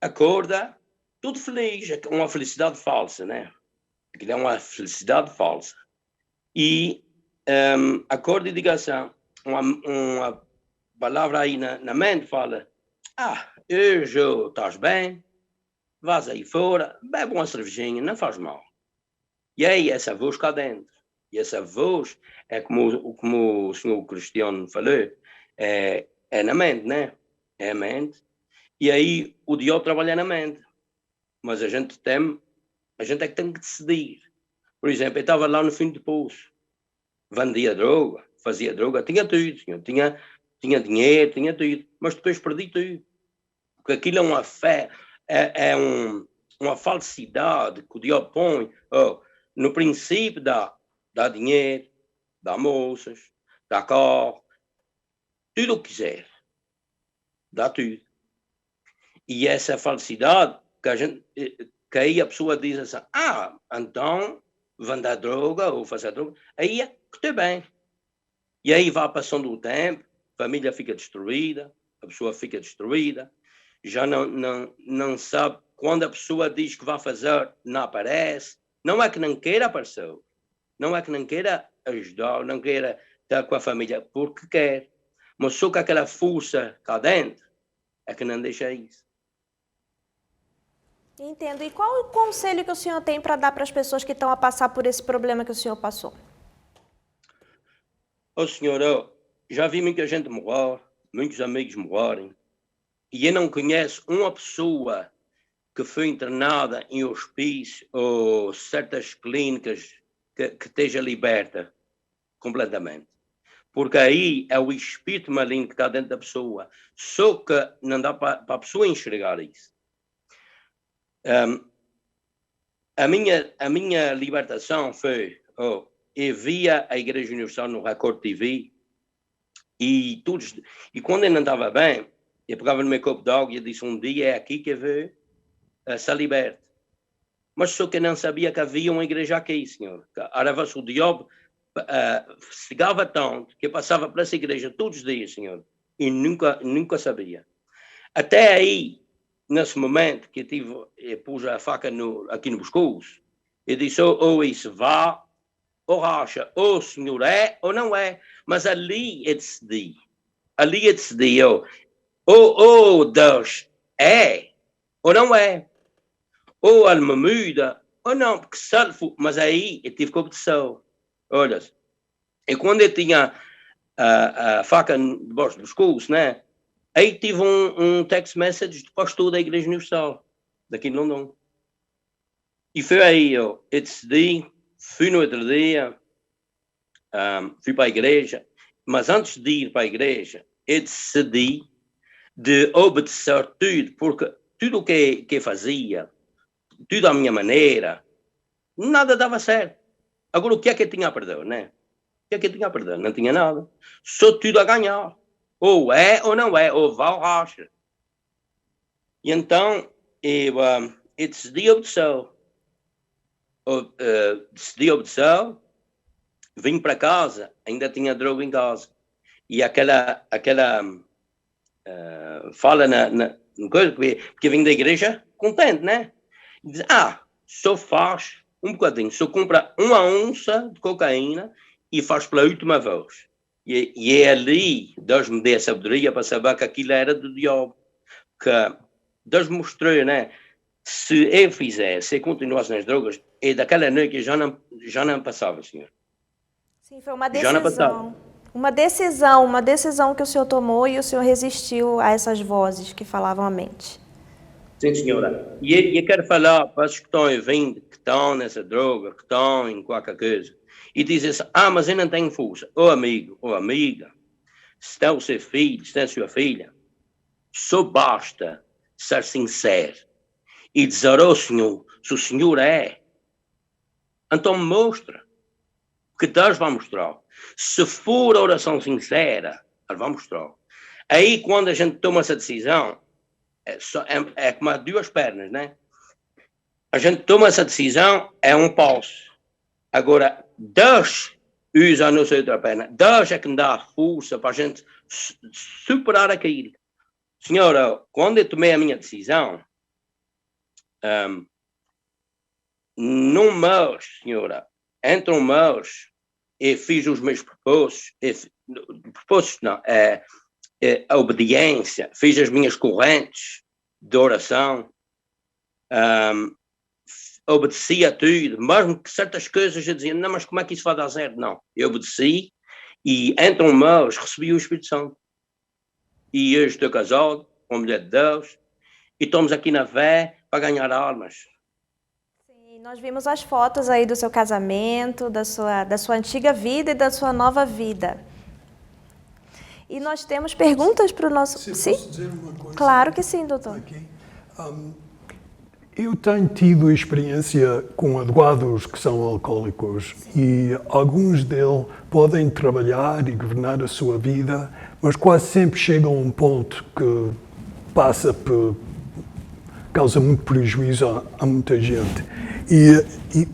Acorda, tudo feliz. É uma felicidade falsa, né? Aquilo é uma felicidade falsa. E acorda e diga assim, uma palavra aí na mente fala, hoje estás bem, vais aí fora, bebe uma cervejinha, não faz mal. E aí essa voz cá dentro, e essa voz é como o senhor Cristiano falou, é na mente, né? É a mente. E aí o diabo trabalha na mente, mas a gente é que tem que decidir. Por exemplo, eu estava lá no fim do poço, vendia droga, fazia droga, tinha tudo, senhor. Tinha dinheiro, tinha tudo, mas depois perdi tudo. Porque aquilo é uma fé, uma falsidade que o diabo põe. No princípio dá dinheiro, dá moças, dá carro, tudo o que quiser, dá tudo. E essa falsidade que aí a pessoa diz assim, então vender droga ou fazer droga, aí é que está bem. E aí vai passando o tempo, a família fica destruída, a pessoa fica destruída, já não sabe, quando a pessoa diz que vai fazer, não aparece. Não é que não queira aparecer, não é que não queira ajudar, não queira estar com a família, porque quer. Mas só que aquela força cá dentro é que não deixa isso. Entendo. E qual o conselho que o senhor tem para dar para as pessoas que estão a passar por esse problema que o senhor passou? Senhor, já vi muita gente morrer, muitos amigos morrerem, e eu não conheço uma pessoa que foi internada em hospício ou certas clínicas que esteja liberta completamente. Porque aí é o espírito maligno que está dentro da pessoa. Só que não dá para a pessoa enxergar isso. A minha libertação foi, eu via a Igreja Universal no Record TV e quando eu não estava bem, eu pegava no meu copo de água e eu disse, um dia é aqui que eu vou se libertar. Mas só que eu não sabia que havia uma igreja aqui, senhor. Arava-se o diabo, chegava tanto que eu passava para essa igreja todos os dias, senhor, e nunca sabia. Até aí, nesse momento que eu pus a faca aqui no pescoço, eu disse, isso vá, ou racha, ou o senhor é, ou não é. Mas ali eu decidi, ou Deus é, ou não é. Ou alma muda, ou não, porque salvo, mas aí eu tive que obedecer. Olha, e quando eu tinha a faca debaixo do pescoço, né? Aí tive um text message do pastor da Igreja Universal, daqui de Londres. E foi aí, eu decidi, fui no outro dia, fui para a igreja, mas antes de ir para a igreja, eu decidi de obedecer tudo, porque tudo o que eu fazia, tudo à minha maneira, nada dava certo. Agora, o que é que eu tinha a perder, né? O que é que eu tinha a perder? Não tinha nada. Só tudo a ganhar. Ou é ou não é, ou vá ou racha. E então, eu decidi obedecer. Vim para casa, ainda tinha droga em casa. E aquela fala na coisa, porque vim da igreja contente, né? E diz, só faz um bocadinho, só compra uma onça de cocaína e faz pela última vez. E é ali, Deus me deu a sabedoria para saber que aquilo era do diabo. Que Deus mostrou, né? Se eu fizesse, se eu continuasse nas drogas, e daquela noite eu já não passava, senhor. Sim, foi uma decisão. Uma decisão que o senhor tomou e o senhor resistiu a essas vozes que falavam à mente. Sim, senhora. E eu quero falar para os que estão ouvindo, que estão nessa droga, que estão em qualquer coisa, e dizem assim, mas eu não tenho força. Amigo, amiga, se tem o seu filho, se tem a sua filha, só basta ser sincero e dizer ao Senhor, se o Senhor é, então me mostra, que Deus vai mostrar. Se for a oração sincera, Ele vai mostrar. Aí, quando a gente toma essa decisão, é como duas pernas, né? a gente toma essa decisão, é um passo. Agora, Deus usa a nossa outra perna. Deus é que dá a força para a gente superar aquilo. Senhora, quando eu tomei a minha decisão, num mês, senhora, entre um mês, eu fiz os meus propósitos, a obediência, fiz as minhas correntes de oração, obedeci a tudo, mesmo que certas coisas eu dizia, não, mas como é que isso vai dar certo? Não, eu obedeci e entre um mês recebi o Espírito Santo. E eu estou casado com a mulher de Deus e estamos aqui na fé para ganhar almas. Sim, nós vimos as fotos aí do seu casamento, da sua antiga vida e da sua nova vida. E nós temos perguntas para o nosso... Sim? Posso dizer uma coisa? Claro que sim, doutor. Aqui. Eu tenho tido experiência com advogados que são alcoólicos e alguns deles podem trabalhar e governar a sua vida, mas quase sempre chegam a um ponto que causa muito prejuízo a muita gente. E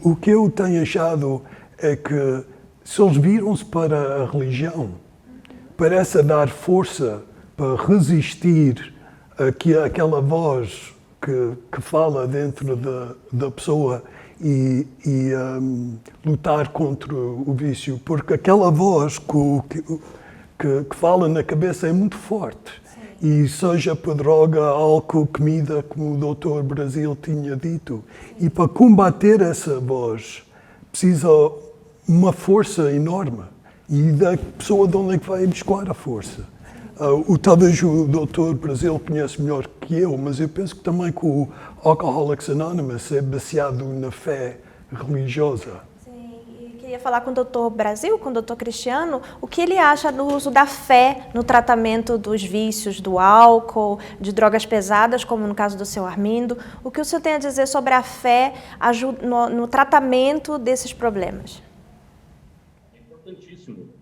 o que eu tenho achado é que se eles viram-se para a religião, parece dar força para resistir àquela voz que fala dentro da pessoa e lutar contra o vício, porque aquela voz que fala na cabeça é muito forte. Sim. E seja para droga, álcool, comida, como o Dr. Brasil tinha dito. Sim. E para combater essa voz precisa uma força enorme. E da pessoa de onde é que vai buscar a força? Talvez o Dr. Brasil conhece melhor que eu, mas eu penso que também que o Alcoholics Anonymous é baseado na fé religiosa. Sim, e queria falar com o Dr. Brasil, com o Dr. Cristiano, o que ele acha do uso da fé no tratamento dos vícios, do álcool, de pesadas, como no caso do seu Armindo. O que o senhor tem a dizer sobre a fé no tratamento desses problemas? É importantíssimo.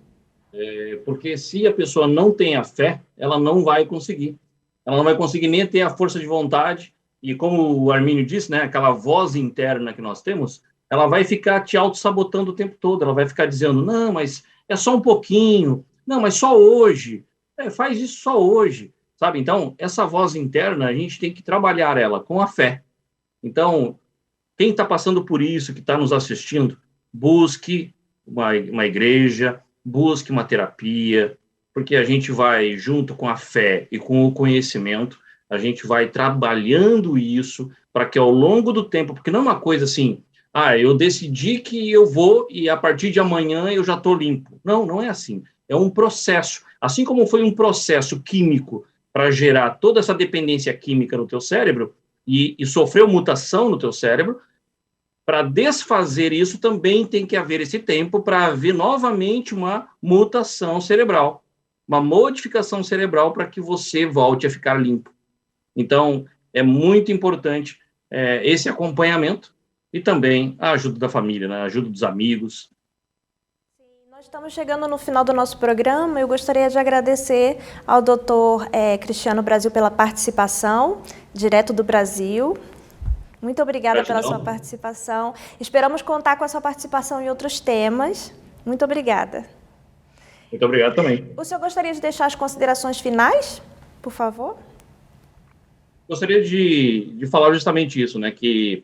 Porque se a pessoa não tem a fé, ela não vai conseguir. Ela não vai conseguir nem ter a força de vontade. E como o Armínio disse, né, aquela voz interna que nós temos, ela vai ficar te auto-sabotando o tempo todo. Ela vai ficar dizendo, não, mas é só um pouquinho. Não, mas só hoje. Faz isso só hoje. Sabe? Então, essa voz interna, a gente tem que trabalhar ela com a fé. Então, quem está passando por isso, que está nos assistindo, busque uma igreja, busque uma terapia, porque a gente vai, junto com a fé e com o conhecimento, a gente vai trabalhando isso para que ao longo do tempo, porque não é uma coisa assim, eu decidi que eu vou e a partir de amanhã eu já estou limpo. Não, não é assim. É um processo. Assim como foi um processo químico para gerar toda essa dependência química no teu cérebro e sofreu mutação no teu cérebro, para desfazer isso também tem que haver esse tempo para haver novamente uma mutação cerebral, uma modificação cerebral para que você volte a ficar limpo. Então, é muito importante esse acompanhamento e também a ajuda da família, né? A ajuda dos amigos. Nós estamos chegando no final do nosso programa. Eu gostaria de agradecer ao Dr. Cristiano Brasil pela participação, direto do Brasil. Muito obrigada pela sua participação. Esperamos contar com a sua participação em outros temas. Muito obrigada. Muito obrigado também. O senhor gostaria de deixar as considerações finais, por favor? Gostaria de falar justamente isso, né? Que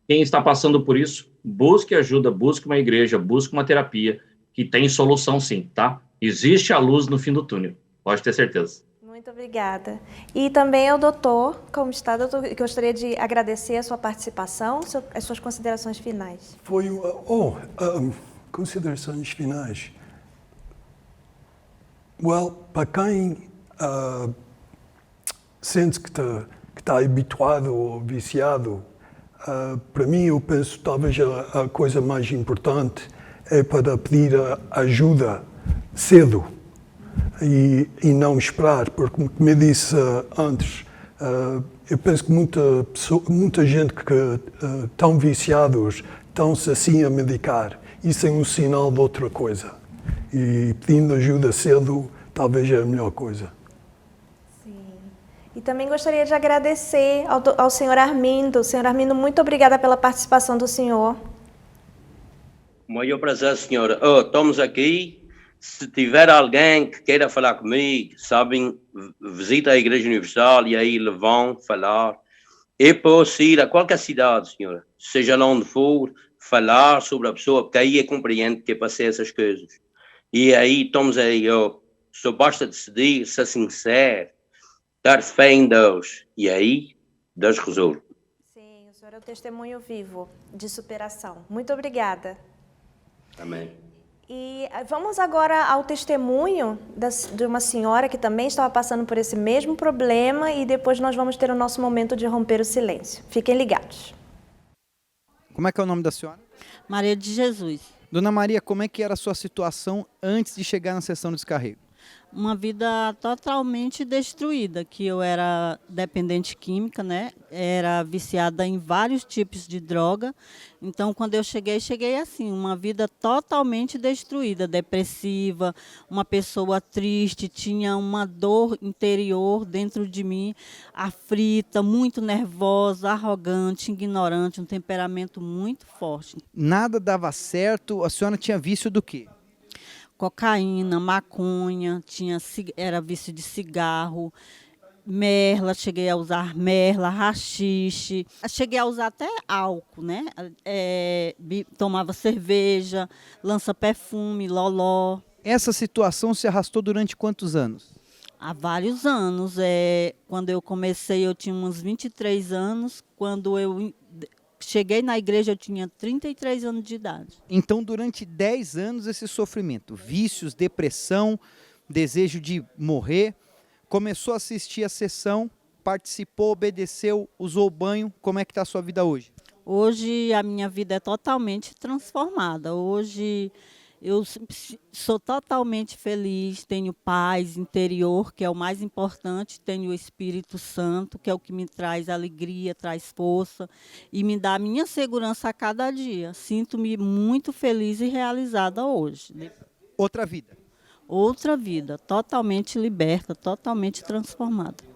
quem está passando por isso, busque ajuda, busque uma igreja, busque uma terapia, que tem solução sim, tá? Existe a luz no fim do túnel, pode ter certeza. Muito obrigada. E também ao doutor, como está, doutor, gostaria de agradecer a sua participação, as suas considerações finais. Considerações finais. Para quem sente que está habituado ou viciado, para mim, eu penso talvez a coisa mais importante é para pedir ajuda cedo. E não esperar, porque, como eu disse antes, eu penso que muita gente que estão viciados estão-se assim a medicar. Isso é um sinal de outra coisa. E pedindo ajuda cedo talvez é a melhor coisa. Sim. E também gostaria de agradecer ao senhor Armindo. Senhor Armindo, muito obrigada pela participação do senhor. Maior prazer, senhora. Estamos aqui. Se tiver alguém que queira falar comigo, sabem, visita a Igreja Universal e aí eles vão falar. Eu posso ir a qualquer cidade, senhora, seja lá onde for, falar sobre a pessoa, porque aí eu compreendo que eu passei essas coisas. E aí estamos aí, só basta decidir, ser sincero, dar fé em Deus. E aí, Deus resolve. Sim, o senhor é o testemunho vivo de superação. Muito obrigada. Amém. E vamos agora ao testemunho de uma senhora que também estava passando por esse mesmo problema e depois nós vamos ter o nosso momento de romper o silêncio. Fiquem ligados. Como é que é o nome da senhora? Maria de Jesus. Dona Maria, como é que era a sua situação antes de chegar na sessão de descarrego? Uma vida totalmente destruída, que eu era dependente química, né? Era viciada em vários tipos de droga. Então, quando eu cheguei assim, uma vida totalmente destruída, depressiva, uma pessoa triste, tinha uma dor interior dentro de mim, aflita, muito nervosa, arrogante, ignorante, um temperamento muito forte. Nada dava certo, a senhora tinha vício do quê? Cocaína, maconha, era vício de cigarro, merla, cheguei a usar merla, haxixe, cheguei a usar até álcool, né? Tomava cerveja, lança-perfume, loló. Essa situação se arrastou durante quantos anos? Há vários anos. Quando eu comecei, eu tinha uns 23 anos. Quando eu cheguei na igreja, eu tinha 33 anos de idade. Então, durante 10 anos, esse sofrimento, vícios, depressão, desejo de morrer, começou a assistir a sessão, participou, obedeceu, usou o banho. Como é que está a sua vida hoje? Hoje a minha vida é totalmente transformada. Hoje eu sou totalmente feliz, tenho paz interior, que é o mais importante, tenho o Espírito Santo, que é o que me traz alegria, traz força e me dá a minha segurança a cada dia. Sinto-me muito feliz e realizada hoje. Outra vida. Outra vida, totalmente liberta, totalmente transformada.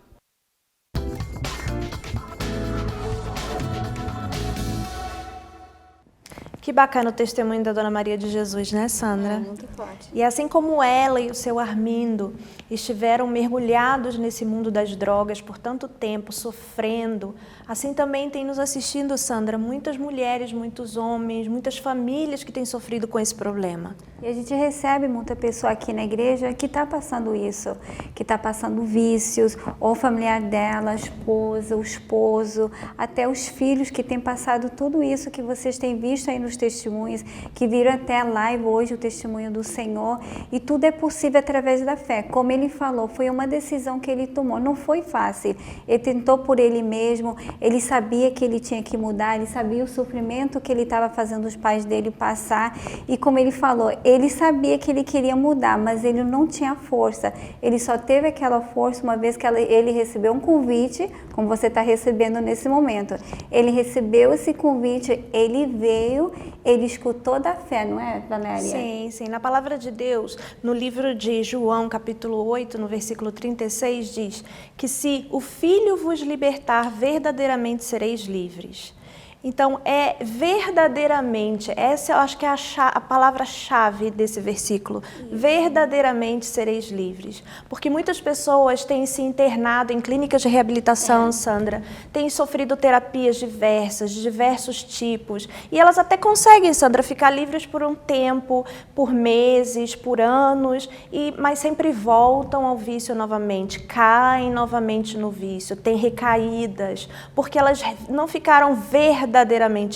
Que bacana o testemunho da Dona Maria de Jesus, né, Sandra? É muito forte. E assim como ela e o seu Armindo estiveram mergulhados nesse mundo das drogas por tanto tempo, sofrendo, assim também tem nos assistindo, Sandra, muitas mulheres, muitos homens, muitas famílias que têm sofrido com esse problema. E a gente recebe muita pessoa aqui na igreja que está passando isso, que está passando vícios, ou familiar dela, a esposa, o esposo, até os filhos que têm passado tudo isso que vocês têm visto aí nos testemunhos, que viram até a live hoje o testemunho do Senhor, e tudo é possível através da fé. Como ele falou, foi uma decisão que ele tomou, não foi fácil. Ele tentou por ele mesmo, ele sabia que ele tinha que mudar, ele sabia o sofrimento que ele estava fazendo os pais dele passar, e como ele falou, ele sabia que ele queria mudar, mas ele não tinha força. Ele só teve aquela força uma vez que ele recebeu um convite, como você está recebendo nesse momento. Ele recebeu esse convite, ele veio, ele escutou da fé, não é, Valéria? Sim, sim. Na palavra de Deus, no livro de João, capítulo 8, no versículo 36, diz que se o Filho vos libertar, verdadeiramente sereis livres. Então, verdadeiramente, essa eu acho que é a palavra-chave desse versículo. Verdadeiramente sereis livres. Porque muitas pessoas têm se internado em clínicas de reabilitação, Sandra, têm sofrido terapias diversas, de diversos tipos, e elas até conseguem, Sandra, ficar livres por um tempo, por meses, por anos, mas sempre voltam ao vício novamente, caem novamente no vício, têm recaídas, porque elas não ficaram verdadeiramente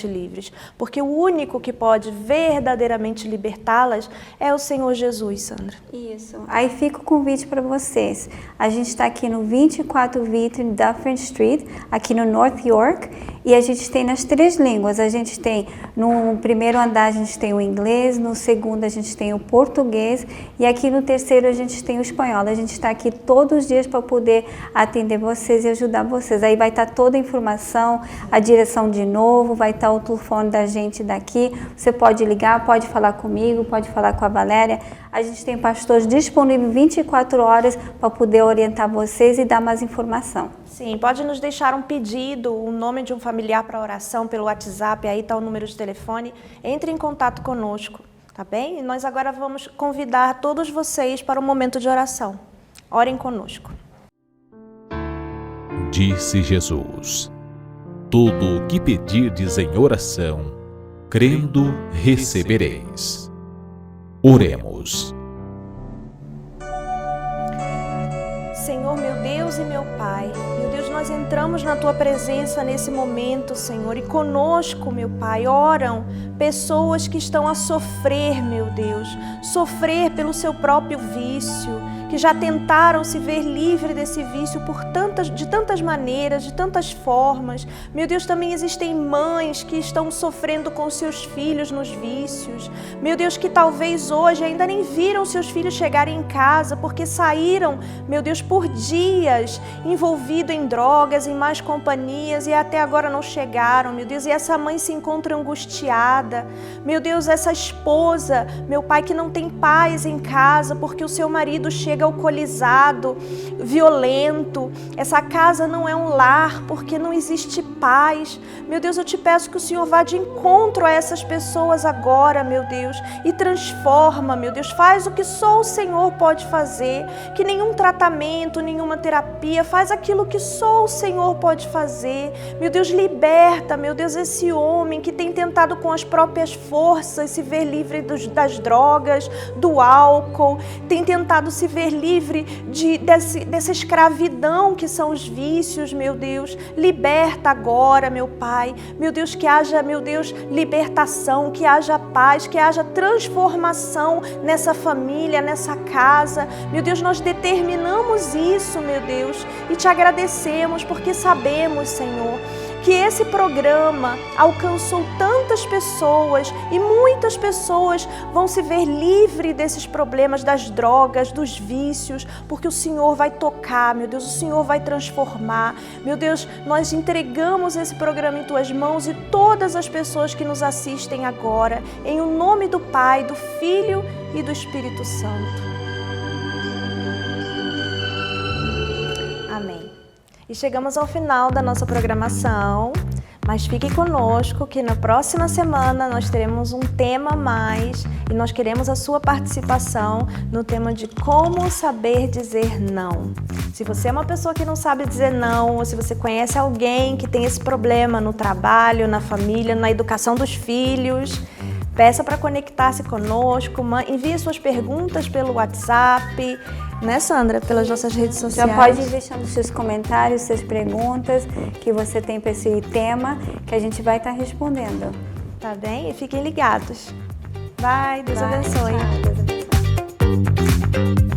livres, porque o único que pode verdadeiramente libertá-las é o Senhor Jesus, Sandra. Isso. Aí fica o convite para vocês. A gente está aqui no 2420 Dufferin Street, aqui no North York, E a gente tem nas 3 línguas. A gente tem, no primeiro andar a gente tem o inglês, no segundo a gente tem o português e aqui no terceiro a gente tem o espanhol. A gente está aqui todos os dias para poder atender vocês e ajudar vocês. Aí vai estar toda a informação, a direção de novo, vai estar o telefone da gente daqui. Você pode ligar, pode falar comigo, pode falar com a Valéria. A gente tem pastores disponíveis 24 horas para poder orientar vocês e dar mais informação. Sim, pode nos deixar um pedido, o nome de um familiar para oração pelo WhatsApp, aí está o número de telefone. Entre em contato conosco, tá bem? E nós agora vamos convidar todos vocês para um momento de oração. Orem conosco. Disse Jesus: tudo o que pedirdes em oração, crendo, recebereis. Oremos. Senhor, meu Deus e meu Pai, meu Deus, nós entramos na Tua presença nesse momento, Senhor, e conosco, meu Pai, oram pessoas que estão a sofrer, meu Deus, sofrer pelo seu próprio vício, que já tentaram se ver livre desse vício de tantas maneiras, de tantas formas. Meu Deus, também existem mães que estão sofrendo com seus filhos nos vícios. Meu Deus, que talvez hoje ainda nem viram seus filhos chegarem em casa porque saíram, meu Deus, por dias envolvidos em drogas, em más companhias e até agora não chegaram, meu Deus. E essa mãe se encontra angustiada. Meu Deus, essa esposa, meu Pai, que não tem paz em casa porque o seu marido chega alcoolizado, violento. Essa casa não é um lar porque não existe paz. Meu Deus, eu te peço que o Senhor vá de encontro a essas pessoas agora, meu Deus, e transforma, meu Deus, faz o que só o Senhor pode fazer, que nenhum tratamento, nenhuma terapia, faz aquilo que só o Senhor pode fazer. Meu Deus, liberta, meu Deus, esse homem que tem tentado com as próprias forças se ver livre das drogas, do álcool, tem tentado se ver livre dessa escravidão que são os vícios, meu Deus. Liberta agora, meu Pai. Meu Deus, que haja, meu Deus, libertação, que haja paz, que haja transformação nessa família, nessa casa. Meu Deus, nós determinamos isso, meu Deus, e te agradecemos porque sabemos, Senhor, que esse programa alcançou tantas pessoas e muitas pessoas vão se ver livres desses problemas das drogas, dos vícios, porque o Senhor vai tocar, meu Deus, o Senhor vai transformar. Meu Deus, nós entregamos esse programa em Tuas mãos e todas as pessoas que nos assistem agora, em o nome do Pai, do Filho e do Espírito Santo. Amém. E chegamos ao final da nossa programação, mas fiquem conosco que na próxima semana nós teremos um tema a mais e nós queremos a sua participação no tema de como saber dizer não. Se você é uma pessoa que não sabe dizer não, ou se você conhece alguém que tem esse problema no trabalho, na família, na educação dos filhos, peça para conectar-se conosco, envie suas perguntas pelo WhatsApp, né, Sandra? Pelas nossas redes sociais. Já pode ir deixando seus comentários, suas perguntas que você tem para esse tema, que a gente vai estar respondendo. Tá bem? E fiquem ligados. Vai, Deus abençoe. Tchau, Deus abençoe.